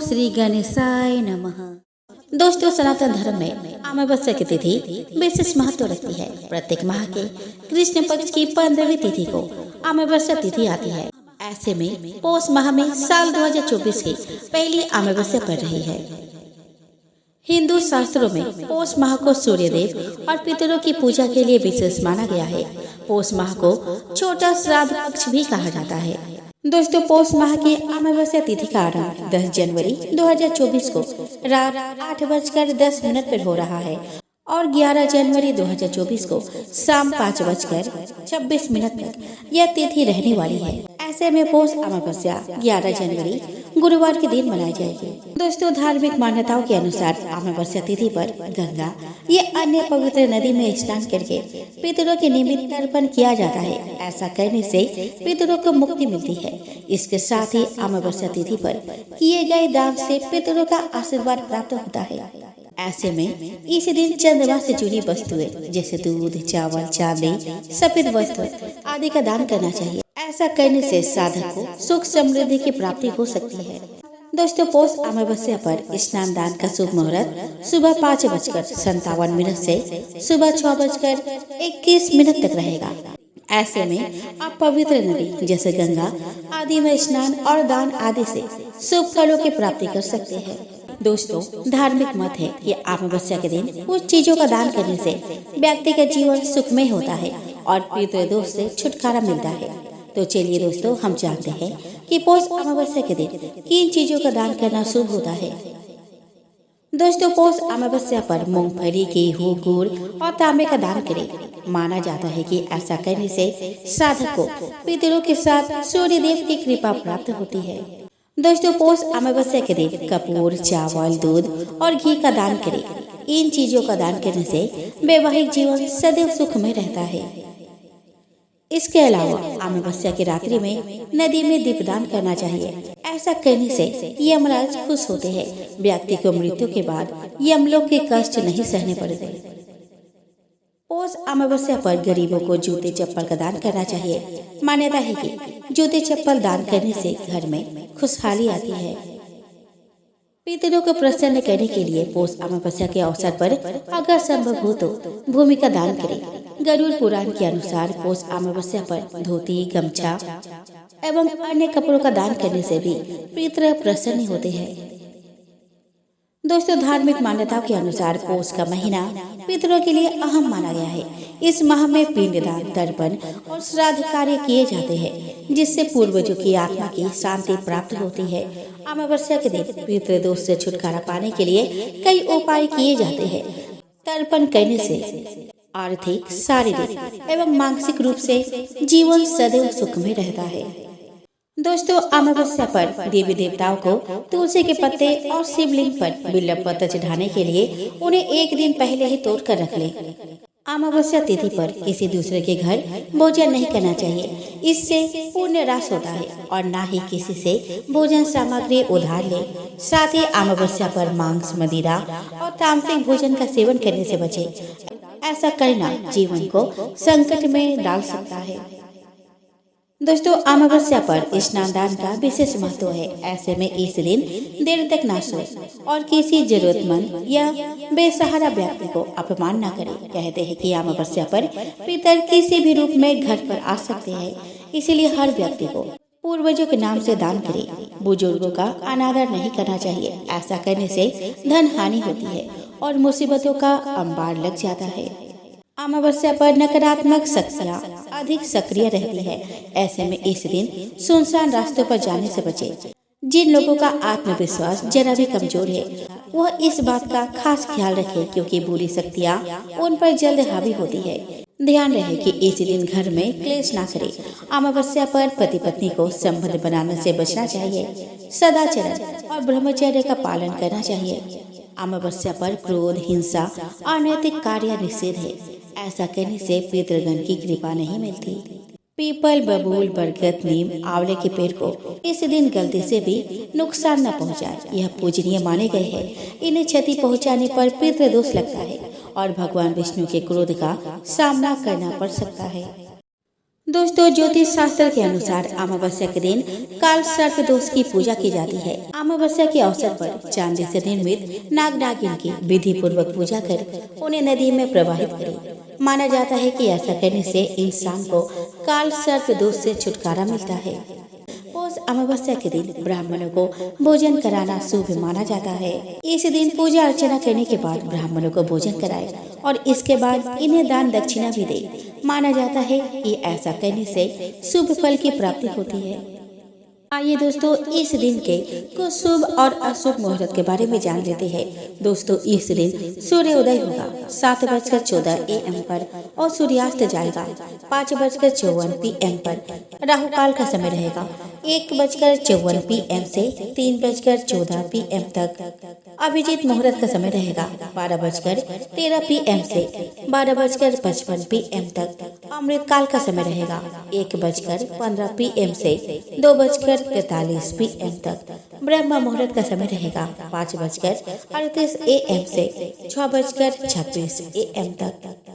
श्री गणेशाय नमः। दोस्तों, सनातन धर्म में अमावस्या की तिथि विशेष महत्व रखती है। प्रत्येक माह के कृष्ण पक्ष की 15वीं तिथि को अमावस्या तिथि आती है। ऐसे में पौष माह में साल 2024 की पहली अमावस्या पड़ रही है। हिंदू शास्त्रों में पौष माह को सूर्य देव और पितरों की पूजा के लिए विशेष माना गया है। पौष माह को छोटा श्राद्ध पक्ष भी कहा जाता है। दोस्तों, पौष माह की अमावस्या तिथि का आरंभ 10 जनवरी 2024 को रात 8:10 पर हो रहा है और 11 जनवरी 2024 को शाम 5:26 तक यह तिथि रहने वाली है। ऐसे में पौष अमावस्या 11 जनवरी गुरुवार के दिन मनाई जाएगी। दोस्तों, धार्मिक मान्यताओं के अनुसार अमावस्या तिथि पर गंगा ये अन्य पवित्र नदी में स्नान करके पितरों के निमित्त तर्पण किया जाता है। ऐसा करने से पितरों को मुक्ति मिलती है। इसके साथ ही अमावस्या तिथि पर किए गए दान से पितरों का आशीर्वाद प्राप्त होता है। ऐसे में इस दिन चंद्रमा से जुड़ी वस्तुएं जैसे दूध, चावल, चांदी, सफेद वस्त्र आदि का दान करना चाहिए। ऐसा करने से साधक को सुख समृद्धि की प्राप्ति हो सकती है। दोस्तों, पौष अमावस्या पर स्नान दान का शुभ मुहूर्त सुबह 5:57 से सुबह 6:21 तक रहेगा। ऐसे में आप पवित्र नदी जैसे गंगा आदि में स्नान और दान आदि से शुभ फलों की प्राप्ति कर सकते हैं। दोस्तों, धार्मिक मत है कि अमावस्या के दिन कुछ चीजों का दान करने से व्यक्ति का जीवन सुखमय होता है और पितृ दोष से छुटकारा मिलता है। तो चलिए दोस्तों, हम जानते हैं कि पौष अमावस्या के दिन किन चीजों का दान करना शुभ होता है। दोस्तों, पौष अमावस्या पर मूंगफली, गेहूं, गुड़ और तांबे का दान करें। माना जाता है कि ऐसा करने से साधक को पितरों के साथ सूर्य देव की कृपा प्राप्त होती है। दोस्तों, पौष अमावस्या के दिन कपूर, चावल, दूध और घी का दान करें। इन चीजों का दान करने से वैवाहिक जीवन सदैव सुख में रहता है। इसके अलावा अमावस्या की रात्रि में नदी में दीपदान करना चाहिए। ऐसा करने से यमराज खुश होते हैं। व्यक्ति को मृत्यु के बाद यमलोक के कष्ट नहीं सहने पड़ते। पौष अमावस्या पर गरीबों को जूते चप्पल का दान करना चाहिए। मान्यता है कि जूते चप्पल दान करने से घर में खुशहाली आती है। पितरों को प्रसन्न करने के लिए पौष अमावस्या के अवसर पर अगर संभव हो तो भूमि का दान करें। गरुड़ पुराण के अनुसार पौष अमावस्या पर धोती, गमछा एवं अन्य कपड़ों का दान करने से भी पितर प्रसन्न होते हैं। दोस्तों, धार्मिक मान्यताओं के अनुसार पौष का महीना पितरों के लिए अहम माना गया है। इस माह में पिंडदान, तर्पण और श्राद्ध कार्य किए जाते हैं, जिससे पूर्वजों की आत्मा की शांति प्राप्त होती है। अमावस्या के दिन पितृ दोष से छुटकारा पाने के लिए कई उपाय किए जाते हैं। तर्पण करने से आर्थिक, शारीरिक एवं मानसिक रूप से जीवन सदैव सुख में रहता है। दोस्तों, अमावस्या पर देवी देवताओं को तुलसी के पत्ते और शिवलिंग पर बिल्व पत्र चढ़ाने के लिए उन्हें एक दिन पहले ही तोड़ कर रख लें। अमावस्या तिथि पर किसी दूसरे के घर भोजन नहीं करना चाहिए। इससे पुण्य राश होता है और ना ही किसी से भोजन सामग्री उधार ले। साथ ही अमावस्या पर मांस, मदिरा और तामसिक भोजन का सेवन करने से बचे। ऐसा करना जीवन को संकट में डाल सकता है। दोस्तों, अमावस्या पर स्नान दान का विशेष महत्व है। ऐसे में इस दिन देर तक ना सोए और किसी जरूरतमंद या बेसहारा व्यक्ति को अपमान न करें। कहते हैं कि अमावस्या पर पितर किसी भी रूप में घर पर आ सकते हैं, इसीलिए हर व्यक्ति को पूर्वजों के नाम से दान करें। बुजुर्गों का अनादर नहीं करना चाहिए। ऐसा करने से धन हानि होती है और मुसीबतों का अंबार लग जाता है। अमावस्या पर नकारात्मक शक्तियाँ अधिक सक्रिय रहती है। ऐसे में इस दिन सुनसान रास्तों पर जाने से बचें। जिन लोगों का आत्मविश्वास जरा भी कमजोर है, वह इस बात का खास ख्याल रखें, क्योंकि बुरी शक्तियाँ उन पर जल्द हावी होती है। ध्यान रहे कि इस दिन घर में क्लेश ना करें। अमावस्या पर पति पत्नी को संबंध बनाने से बचना चाहिए। सदाचरण और ब्रह्मचर्य का पालन करना चाहिए। अमावस्या पर क्रोध, हिंसा, अनैतिक कार्य निषेध है। ऐसा करने से पितृगण की कृपा नहीं मिलती। पीपल, बबूल, बरगद, नीम, आंवले के पेड़ को इस दिन गलती से भी नुकसान न पहुंचाए। यह पूजनीय माने गए हैं। इन्हें क्षति पहुंचाने पर पितृ दोष लगता है और भगवान विष्णु के क्रोध का सामना करना पड़ सकता है। दोस्तों, ज्योतिष शास्त्र के अनुसार अमावस्या के दिन काल सर्प दोष की पूजा की जाती है। अमावस्या के अवसर पर चांदी से निर्मित नाग नागिन की विधि पूर्वक पूजा कर उन्हें नदी में प्रवाहित करें। माना जाता है कि ऐसा करने से इंसान को काल सर्प दोष से छुटकारा मिलता है। पौष अमावस्या के दिन ब्राह्मणों को भोजन कराना शुभ माना जाता है। इस दिन पूजा अर्चना करने के बाद ब्राह्मणों को भोजन कराए और इसके बाद इन्हें दान दक्षिणा भी दे। माना जाता है कि ऐसा करने से शुभ फल की प्राप्ति होती है। आइए दोस्तों, इस दिन के कुछ शुभ और अशुभ मुहूर्त के बारे में जान लेते हैं। दोस्तों, इस दिन सूर्योदय होगा 7:14 AM पर और सूर्यास्त जाएगा 5:54 PM पर। राहु काल का समय रहेगा 1:54 PM से 3:14 PM तक। अभिजीत मुहूर्त का समय रहेगा 12:13 PM से 12:55 PM तक। अमृत काल का समय रहेगा 1:15 PM से 2:43 PM तक। ब्रह्म मुहूर्त का समय रहेगा 5:38 AM से 6:26 AM तक।